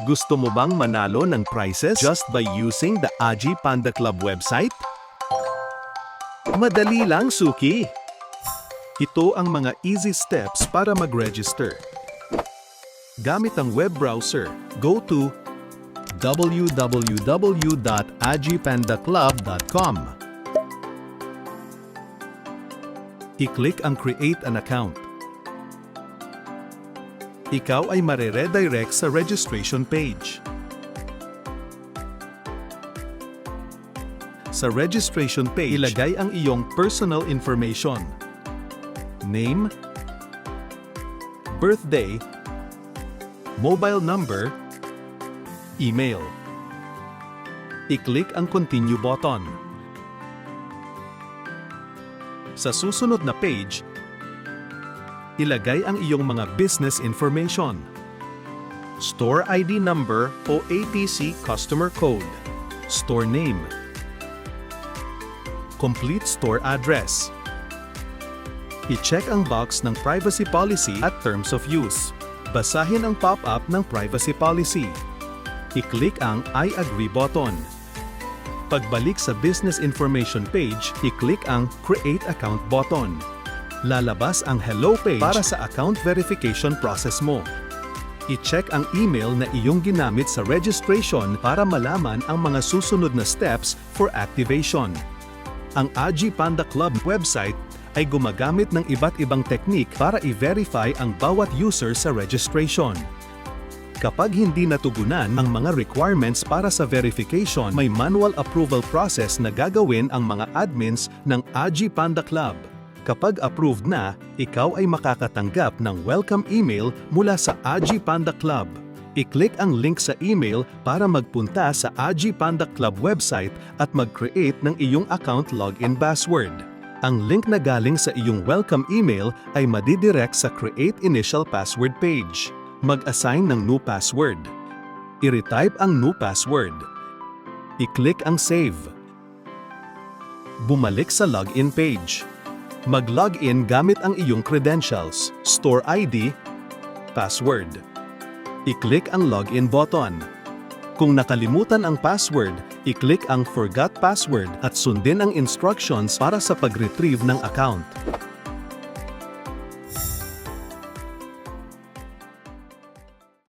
Gusto mo bang manalo ng prizes just by using the Aji Panda Club website? Madali lang, Suki! Ito ang mga easy steps para mag-register. Gamit ang web browser, go to www.ajipandaclub.com. I-click ang Create an Account. Ikaw ay mare-redirect sa registration page. Sa registration page, ilagay ang iyong personal information. Name, birthday, mobile number, email. I-click ang Continue button. Sa susunod na page, ilagay ang iyong mga business information. Store ID number o APC customer code. Store name. Complete store address. I-check ang box ng privacy policy at terms of use. Basahin ang pop-up ng privacy policy. I-click ang I agree button. Pagbalik sa business information page, i-click ang Create Account button. Lalabas ang Hello page para sa account verification process mo. I-check ang email na iyong ginamit sa registration para malaman ang mga susunod na steps for activation. Ang Aji Panda Club website ay gumagamit ng iba't ibang teknik para i-verify ang bawat user sa registration. Kapag hindi natugunan ang mga requirements para sa verification, may manual approval process na gagawin ang mga admins ng Aji Panda Club. Kapag approved na, ikaw ay makakatanggap ng welcome email mula sa Aji Panda Club. I-click ang link sa email para magpunta sa Aji Panda Club website at mag-create ng iyong account login password. Ang link na galing sa iyong welcome email ay madidirect sa Create Initial Password page. Mag-assign ng new password. I-retype ang new password. I-click ang Save. Bumalik sa login page. Mag-login gamit ang iyong credentials, store ID, password. I-click ang login button. Kung nakalimutan ang password, i-click ang Forgot Password at sundin ang instructions para sa pag-retrieve ng account.